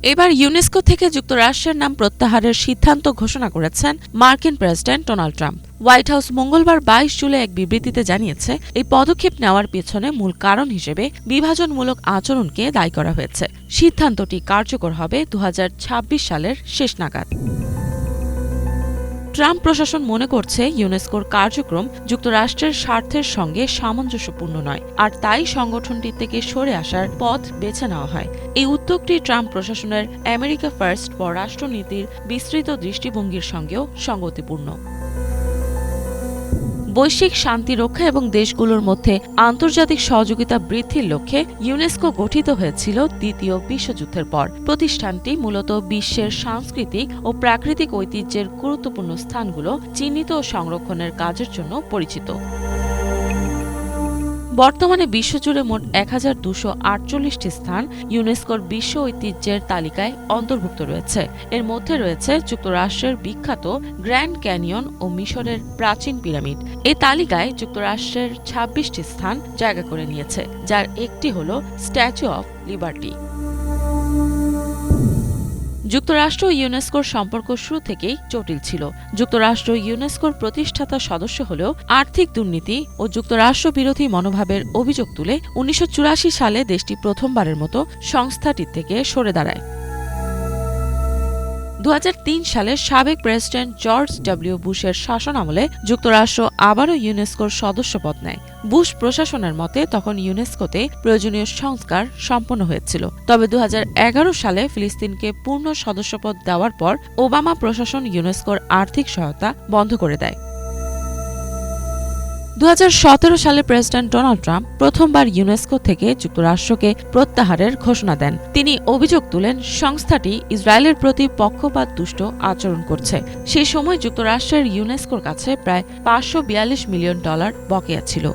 এবার ইউনেস্কো থেকে যুক্তরাষ্ট্রের নাম প্রত্যাহারের সিদ্ধান্ত ঘোষণা করেছেন মার্কিন president Donald Trump. White house মঙ্গলবার ২২ জুলাই এক বিবৃতিতে জানিয়েছে, এই পদক্ষেপ নেওয়ার পেছনে মূল কারণ হিসেবে বিভাজনমূলক আচরণকে দায়ী করা হয়েছে। সিদ্ধান্তটি কার্যকর হবে ২০২৬ সালের শেষ নাগাদ। ট্রাম্প প্রশাসন মনে করছে ইউনেস্কোর কার্যক্রম যুক্তরাষ্ট্রের স্বার্থের সঙ্গে সামঞ্জস্যপূর্ণ নয়, আর তাই সংগঠনটি থেকে সরে আসার পথ বেছে নেওয়া হয়। এই উদ্যোগটি ট্রাম্প প্রশাসনের আমেরিকা ফার্স্ট পররাষ্ট্রনীতির বিস্তৃত দৃষ্টিভঙ্গির সঙ্গেও সঙ্গতিপূর্ণ। বৈশ্বিক শান্তি রক্ষা এবং দেশগুলোর মধ্যে আন্তর্জাতিক সহযোগিতা বৃদ্ধির লক্ষ্যে ইউনেস্কো গঠিত হয়েছিল দ্বিতীয় বিশ্বযুদ্ধের পর। প্রতিষ্ঠানটি মূলত বিশ্বের সাংস্কৃতিক ও প্রাকৃতিক ঐতিহ্যের গুরুত্বপূর্ণ স্থানগুলো চিহ্নিত ও সংরক্ষণের কাজের জন্য পরিচিত। বর্তমানে বিশ্বজুড়ে মোট ১,২৪৮টি স্থান ইউনেস্কোর বিশ্ব ঐতিহ্যের তালিকায় অন্তর্ভুক্ত রয়েছে। এর মধ্যে রয়েছে যুক্তরাষ্ট্রের বিখ্যাত গ্র্যান্ড ক্যানিয়ন ও মিশরের প্রাচীন পিরামিড। এই তালিকায় যুক্তরাষ্ট্রের ২৬টি স্থান জায়গা করে নিয়েছে, যার একটি হল স্ট্যাচু অব লিবার্টি। যুক্তরাষ্ট্র ও ইউনেস্কোর সম্পর্ক শুরু থেকেই জটিল ছিল। যুক্তরাষ্ট্র ইউনেস্কোর প্রতিষ্ঠাতা সদস্য হলেও আর্থিক দুর্নীতি ও যুক্তরাষ্ট্র বিরোধী মনোভাবের অভিযোগ তুলে ১৯৮৪ সালে দেশটি প্রথমবারের মতো সংস্থাটি থেকে সরে দাঁড়ায়। ২০০৩ সালে সাবেক প্রেসিডেন্ট জর্জ ডব্লিউ বুশের শাসনামলে যুক্তরাষ্ট্র আবারও ইউনেস্কোর সদস্যপদ নেয়। বুশ প্রশাসনের মতে তখন ইউনেস্কোতে প্রয়োজনীয় সংস্কার সম্পন্ন হয়েছিল। তবে ২০১১ সালে ফিলিস্তিনকে পূর্ণ সদস্যপদ দেওয়ার পর ওবামা প্রশাসন ইউনেস্কোর আর্থিক সহায়তা বন্ধ করে দেয়। ২০১৭ সালে প্রেসিডেন্ট ডোনাল্ড ট্রাম্প প্রথমবার ইউনেস্কো থেকে যুক্তরাষ্ট্রকে প্রত্যাহারের ঘোষণা দেন। তিনি অভিযোগ তুলেন সংস্থাটি ইসরায়েলের প্রতি পক্ষপাতদুষ্ট আচরণ করছে। সেই সময় যুক্তরাষ্ট্রের ইউনেস্কোর কাছে প্রায় $৫৪২ মিলিয়ন বকেয়া ছিল।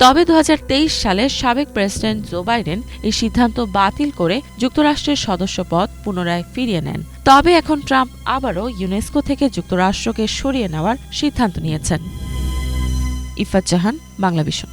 তবে ২০২৩ সালে সাবেক প্রেসিডেন্ট জো বাইডেন এই সিদ্ধান্ত বাতিল করে যুক্তরাষ্ট্রের সদস্যপদ পুনরায় ফিরিয়ে নেন। তবে এখন ট্রাম্প আবারও ইউনেস্কো থেকে যুক্তরাষ্ট্রকে সরিয়ে নেওয়ার সিদ্ধান্ত নিয়েছেন। ইফাত জাহান, বাংলাভিশন।